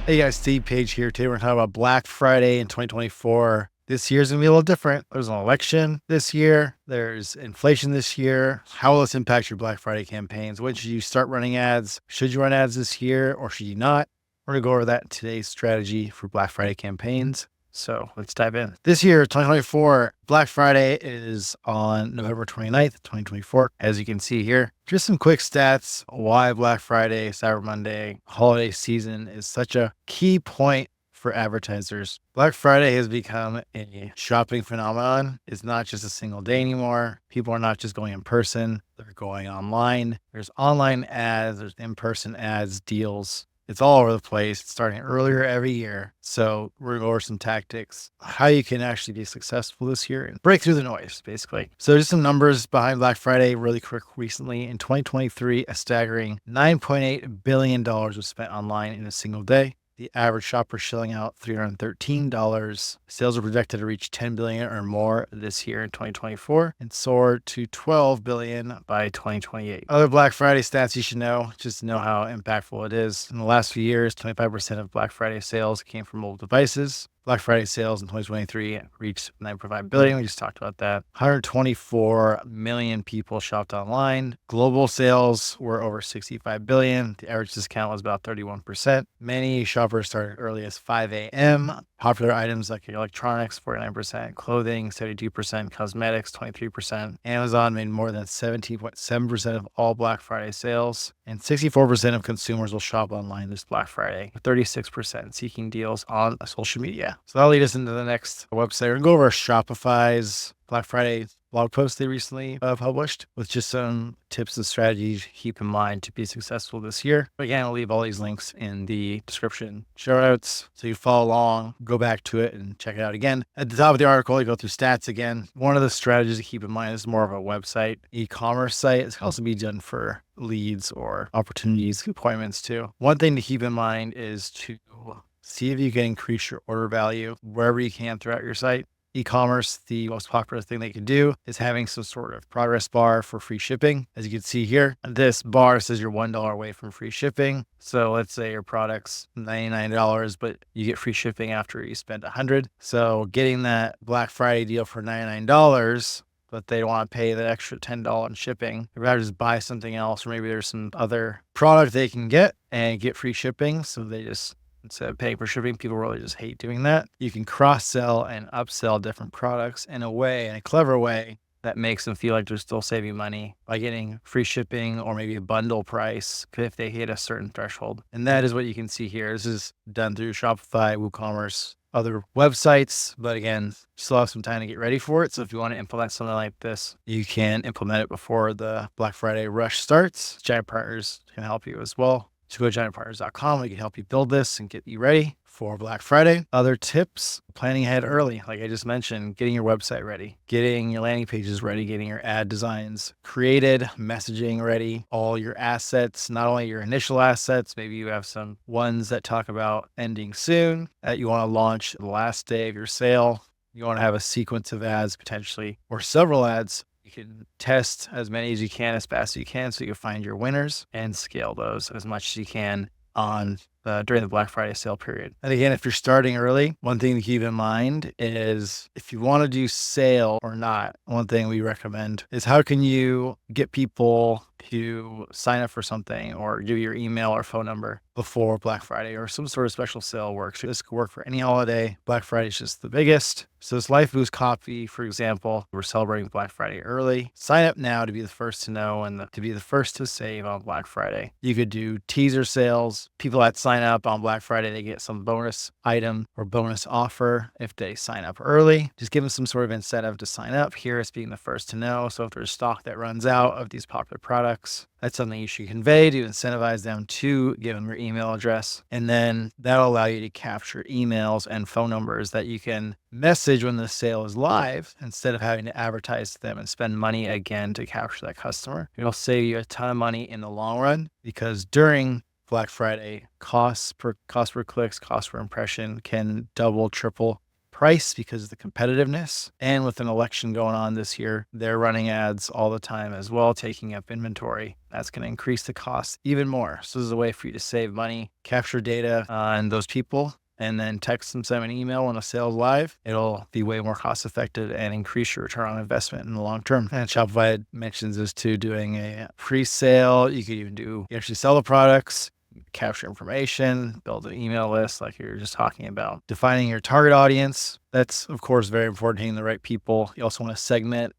Hey guys, Steve Page here. Today we're going to talk about Black Friday in 2024. This year's going to be a little different. There's an election this year. There's inflation this year. How will this impact your Black Friday campaigns? When should you start running ads? Should you run ads this year or should you not? We're going to go over that in today's strategy for Black Friday campaigns. So let's dive in. This year, 2024, Black Friday is on November 29th, 2024. As you can see here, just some quick stats why Black Friday, Cyber Monday, holiday season is such a key point for advertisers. Black Friday has become a shopping phenomenon. It's not just a single day anymore. People are not just going in person, they're going online. There's online ads, there's in-person ads, deals. It's all over the place. It's starting earlier every year. So we're going to go over some tactics, how you can actually be successful this year and break through the noise, basically. So just some numbers behind Black Friday really quick recently. In 2023, a staggering $9.8 billion was spent online in a single day. The average shopper shelling out $313. Sales are projected to reach $10 billion or more this year in 2024 and soar to $12 billion by 2028. Other Black Friday stats you should know, just to know how impactful it is. In the last few years, 25% of Black Friday sales came from mobile devices. Black Friday sales in 2023 reached $9.5 billion. We just talked about that. 124 million people shopped online. Global sales were over 65 billion. The average discount was about 31%. Many shoppers started early as 5 a.m. Popular items like electronics, 49%, clothing, 72%, cosmetics, 23%. Amazon made more than 17.7% of all Black Friday sales, and 64% of consumers will shop online this Black Friday, with 36% seeking deals on social media. So that'll lead us into the next website. We're going to go over Shopify's Black Friday blog post they recently published with just some tips and strategies to keep in mind to be successful this year. Again, I'll leave all these links in the description show notes so you follow along, go back to it and check it out again. At the top of the article, you go through stats again. One of the strategies to keep in mind is more of a website, e-commerce site. It can also be done for leads or opportunities, appointments too. One thing to keep in mind is to see if you can increase your order value wherever you can throughout your site. E-commerce, the most popular thing they can do is having some sort of progress bar for free shipping. As you can see here, this bar says you're $1 away from free shipping. So let's say your product's $99, but you get free shipping after you spend $100. So getting that Black Friday deal for $99, but they don't want to pay the extra $10 in shipping. They'd rather just buy something else, or maybe there's some other product they can get and get free shipping. So they just, instead of paying for shipping, people really just hate doing that. You can cross-sell and upsell different products in a clever way that makes them feel like they're still saving money by getting free shipping or maybe a bundle price if they hit a certain threshold. And that is what you can see here. This is done through Shopify, WooCommerce, other websites. But again, you still have some time to get ready for it. So if you want to implement something like this, you can implement it before the Black Friday rush starts. Giant Partners can help you as well. So go to giantpartners.com. We can help you build this and get you ready for Black Friday. Other tips, planning ahead early. Like I just mentioned, getting your website ready, getting your landing pages ready, getting your ad designs created, messaging ready, all your assets, not only your initial assets, maybe you have some ones that talk about ending soon that you want to launch the last day of your sale. You want to have a sequence of ads potentially, or several ads. You can test as many as you can, as fast as you can, so you can find your winners and scale those as much as you can on during the Black Friday sale period. And again, if you're starting early, one thing to keep in mind is if you want to do sale or not, one thing we recommend is how can you get people to sign up for something or give your email or phone number before Black Friday or some sort of special sale works. This could work for any holiday. Black Friday is just the biggest. So this Life Boost Coffee, for example, we're celebrating Black Friday early. Sign up now to be the first to know and to be the first to save on Black Friday. You could do teaser sales. People that sign up on Black Friday, they get some bonus item or bonus offer if they sign up early. Just give them some sort of incentive to sign up. Here it's being the first to know. So if there's stock that runs out of these popular products, that's something you should convey to incentivize them to give them your email address. And then that'll allow you to capture emails and phone numbers that you can message when the sale is live instead of having to advertise to them and spend money again to capture that customer. It'll save you a ton of money in the long run because during Black Friday, cost per clicks, cost per impression can double, triple price because of the competitiveness. And with an election going on this year, they're running ads all the time as well, taking up inventory. That's going to increase the cost even more. So this is a way for you to save money, capture data on those people, and then text them, send an email when a sale's live. It'll be way more cost effective and increase your return on investment in the long term. And Shopify mentions this too, doing a pre-sale. You could even you actually sell the products, capture information, build an email list like you were just talking about. Defining your target audience. That's, of course, very important, hitting the right people. You also want to segment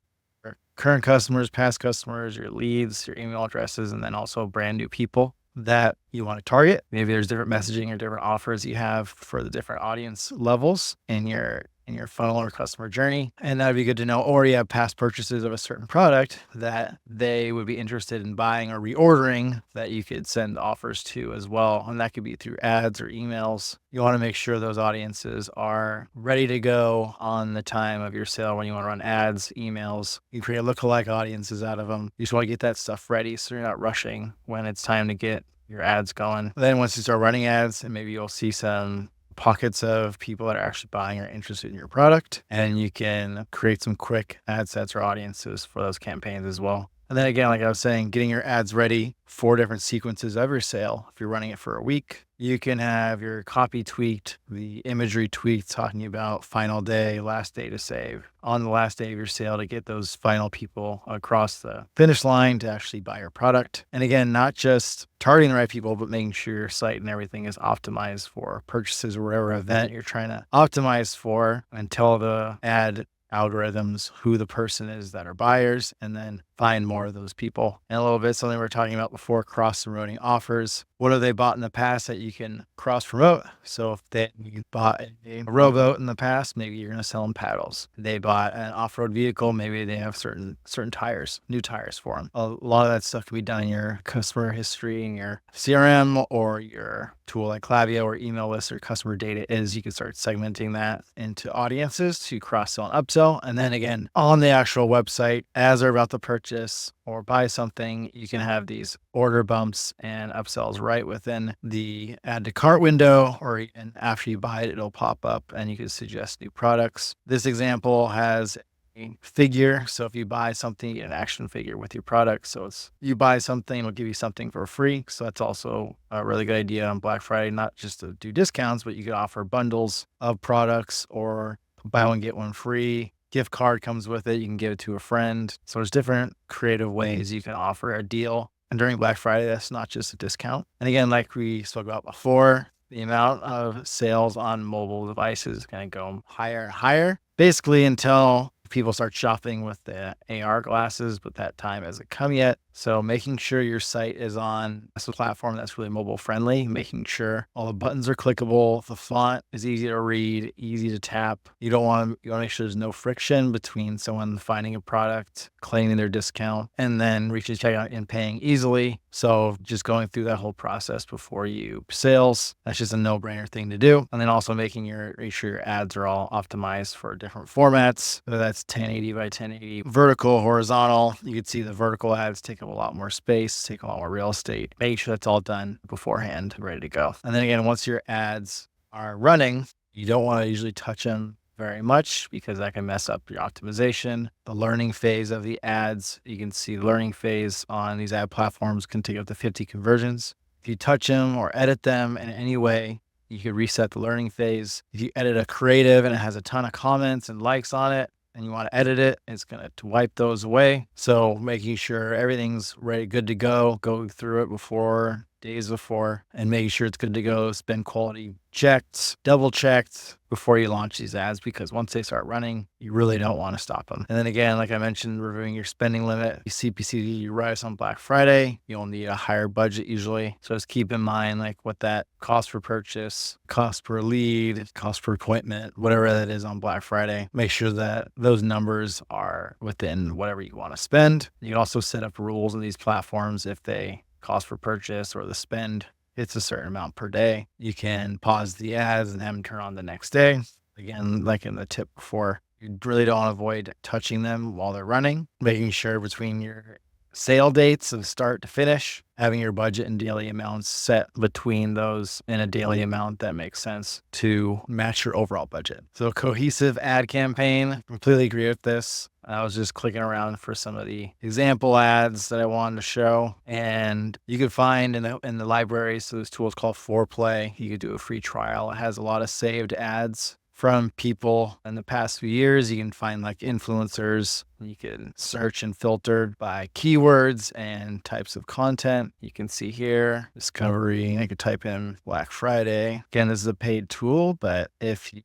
your current customers, past customers, your leads, your email addresses, and then also brand new people that you want to target. Maybe there's different messaging or different offers you have for the different audience levels in your funnel or customer journey. And that'd be good to know. Or you have past purchases of a certain product that they would be interested in buying or reordering that you could send offers to as well. And that could be through ads or emails. You want to make sure those audiences are ready to go on the time of your sale when you want to run ads, emails. You create lookalike audiences out of them. You just want to get that stuff ready so you're not rushing when it's time to get your ads going. Then once you start running ads, and maybe you'll see some pockets of people that are actually buying or interested in your product, and you can create some quick ad sets or audiences for those campaigns as well. And then again, like I was saying, getting your ads ready for different sequences of your sale. If you're running it for a week, you can have your copy tweaked, the imagery tweaked, talking about final day, last day to save on the last day of your sale to get those final people across the finish line to actually buy your product. And again, not just targeting the right people, but making sure your site and everything is optimized for purchases or whatever event you're trying to optimize for, and tell the ad algorithms who the person is that are buyers, and then find more of those people. And a little bit something we were talking about before, cross promoting offers. What have they bought in the past that you can cross promote? So if they bought a rowboat in the past, maybe you're going to sell them paddles. They bought an off-road vehicle, maybe they have certain tires, new tires for them. A lot of that stuff can be done in your customer history in your CRM or your tool like Klaviyo or email list or customer data is. You can start segmenting that into audiences to cross-sell and upsell. And then again, on the actual website, as they're about to purchase or buy something, you can have these order bumps and upsells right within the add to cart window, or even after you buy it, it'll pop up and you can suggest new products. This example has a figure. So if you buy something, you get an action figure with your product. So it's you buy something, it'll give you something for free. So that's also a really good idea on Black Friday, not just to do discounts, but you could offer bundles of products or buy one, get one free. Gift card comes with it. You can give it to a friend. So there's different creative ways you can offer a deal. And during Black Friday, that's not just a discount. And again, like we spoke about before, the amount of sales on mobile devices is going to go higher and higher, basically until people start shopping with the AR glasses, but that time hasn't come yet. So making sure your site is on a platform that's really mobile friendly, making sure all the buttons are clickable, the font is easy to read, easy to tap. You want to make sure there's no friction between someone finding a product, claiming their discount, and then reaching checkout and paying easily. So just going through that whole process before you sales, that's just a no-brainer thing to do. And then also make sure your ads are all optimized for different formats, whether that's 1080 by 1080, vertical, horizontal. You can see the vertical ads take up a lot more space, take a lot more real estate. Make sure that's all done beforehand, ready to go. And then again, once your ads are running, you don't want to usually touch them very much because that can mess up your optimization. The learning phase of the ads, you can see the learning phase on these ad platforms can take up to 50 conversions. If you touch them or edit them in any way, you can reset the learning phase. If you edit a creative and it has a ton of comments and likes on it, and you want to edit it, it's going to wipe those away. So making sure everything's ready, good to go through it days before, and making sure it's good to go. Spend quality checked, double checked before you launch these ads, because once they start running, you really don't want to stop them. And then again, like I mentioned, reviewing your spending limit. CPC you rise on Black Friday, you'll need a higher budget usually. So just keep in mind like what that cost per purchase, cost per lead, cost per appointment, whatever that is on Black Friday. Make sure that those numbers are within whatever you want to spend. You can also set up rules on these platforms. If they cost per purchase or the spend hits a certain amount per day, you can pause the ads and have them turn on the next day. Again, like in the tip before, you really don't want to avoid touching them while they're running, making sure between your sale dates of start to finish, having your budget and daily amounts set between those in a daily amount that makes sense to match your overall budget. So cohesive ad campaign, completely agree with this. I was just clicking around for some of the example ads that I wanted to show, and you could find in the library. So this tool is called Foreplay. You could do a free trial. It has a lot of saved ads from people in the past few years. You can find like influencers. You can search and filter by keywords and types of content. You can see here, discovery. I could type in Black Friday. Again, this is a paid tool, but if you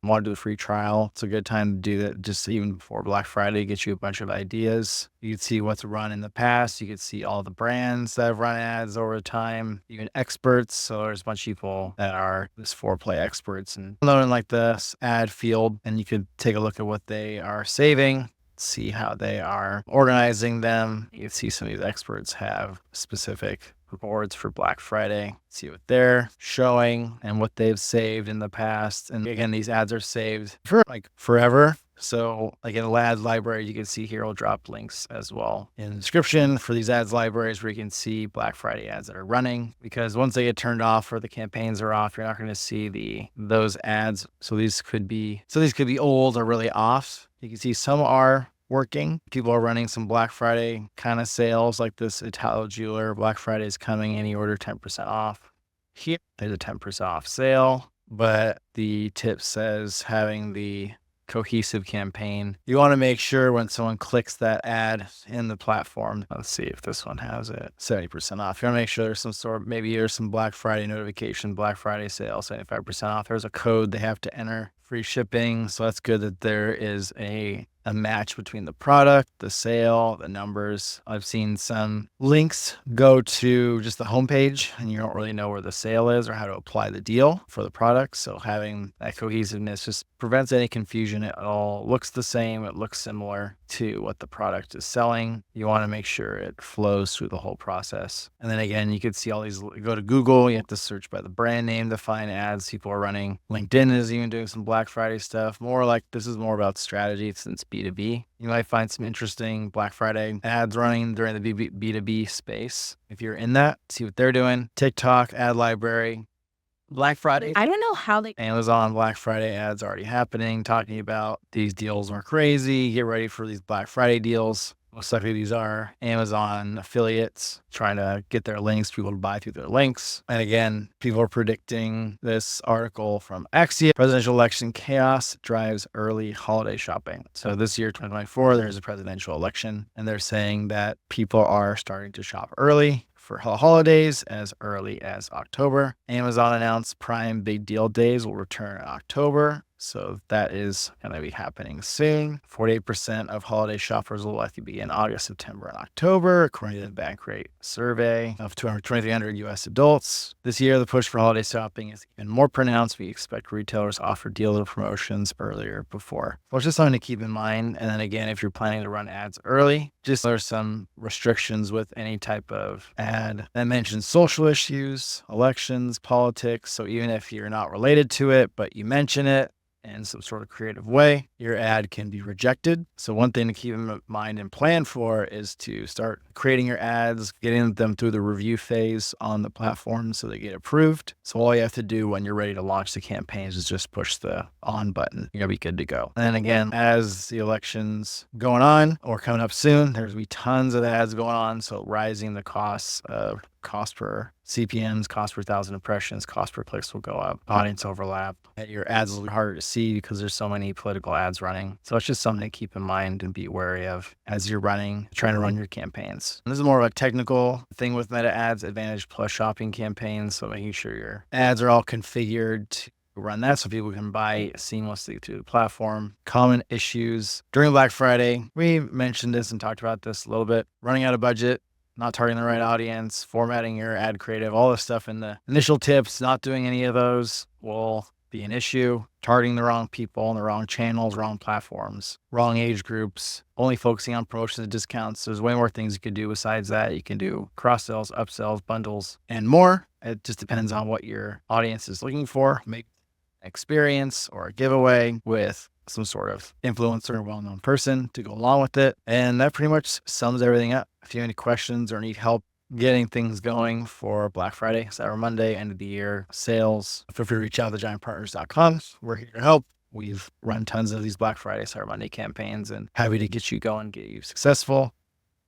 want to do a free trial, it's a good time to do that just even before Black Friday, get you a bunch of ideas. You can see what's run in the past. You can see all the brands that have run ads over time, even experts. So there's a bunch of people that are this Foreplay experts and knowing like this ad field, and you could take a look at what they are saving, see how they are organizing them. You can see some of these experts have specific rewards for Black Friday, see what they're showing and what they've saved in the past. And again, these ads are saved for like forever. So like in the ads library, you can see here, I'll drop links as well in the description for these ads libraries where you can see Black Friday ads that are running, because once they get turned off or the campaigns are off, you're not going to see those ads. So these could be old or really off. You can see some are working. People are running some Black Friday kind of sales like this Italo jeweler. Black Friday is coming, any order 10% off. Here, there's a 10% off sale, but the tip says having the cohesive campaign. You want to make sure when someone clicks that ad in the platform, let's see if this one has it, 70% off. You want to make sure there's some sort of, maybe there's some Black Friday notification, Black Friday sale, 75% off. There's a code they have to enter, free shipping. So that's good that there is a match between the product, the sale, the numbers. I've seen some links go to just the homepage and you don't really know where the sale is or how to apply the deal for the product. So having that cohesiveness just prevents any confusion. It all looks the same. It looks similar to what the product is selling. You want to make sure it flows through the whole process. And then again, you could see all these, go to Google, you have to search by the brand name to find ads people are running. LinkedIn is even doing some Black Friday stuff. This is more about strategy since B2B. You might find some interesting Black Friday ads running during the B2B space. If you're in that, see what they're doing. TikTok, ad library, Black Friday. I don't know how they Amazon Black Friday ads already happening, talking about these deals are crazy. Get ready for these Black Friday deals. Most likely these are Amazon affiliates trying to get their links, people to buy through their links. And again, people are predicting this article from Axios, presidential election chaos drives early holiday shopping. So this year, 2024, there's a presidential election, and they're saying that people are starting to shop early for holidays as early as October. Amazon announced Prime Big Deal Days will return in October. So that is going to be happening soon. 48% of holiday shoppers will likely be in August, September, and October, according to the Bankrate survey of 2,300 U.S. adults. This year, the push for holiday shopping is even more pronounced. We expect retailers to offer deals and promotions earlier before. So it's just something to keep in mind. And then again, if you're planning to run ads early, just there's some restrictions with any type of ad that mentions social issues, elections, politics. So even if you're not related to it, but you mention it in some sort of creative way, your ad can be rejected. So one thing to keep in mind and plan for is to start creating your ads, getting them through the review phase on the platform so they get approved. So all you have to do when you're ready to launch the campaigns is just push the on button. You're gonna be good to go. And then again, as the election's going on or coming up soon, there's gonna be tons of ads going on. So rising the costs of cost per CPMs, cost per 1,000 impressions, cost per clicks will go up, audience overlap. Your ads will be harder to see because there's so many political ads running. So it's just something to keep in mind and be wary of as you're trying to run your campaigns. And this is more of a technical thing with Meta Ads, Advantage Plus shopping campaigns. So making sure your ads are all configured to run that so people can buy seamlessly through the platform. Common issues during Black Friday. We mentioned this and talked about this a little bit. Running out of budget, not targeting the right audience, formatting your ad creative, all this stuff in the initial tips, not doing any of those will be an issue. Targeting the wrong people on the wrong channels, wrong platforms, wrong age groups, only focusing on promotions and discounts. There's way more things you could do besides that. You can do cross-sells, upsells, bundles, and more. It just depends on what your audience is looking for. Make experience or a giveaway with some sort of influencer or well-known person to go along with it. And that pretty much sums everything up. If you have any questions or need help getting things going for Black Friday, Cyber Monday, end of the year sales, feel free to reach out to giantpartners.com. We're here to help. We've run tons of these Black Friday, Cyber Monday campaigns and happy to get you going, get you successful.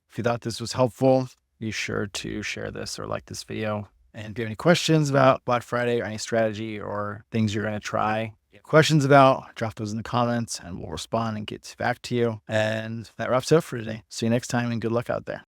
If you thought this was helpful, be sure to share this or like this video. And if you have any questions about Black Friday or any strategy or things you're going to try, questions about, drop those in the comments and we'll respond and get back to you. And that wraps it up for today. See you next time and good luck out there.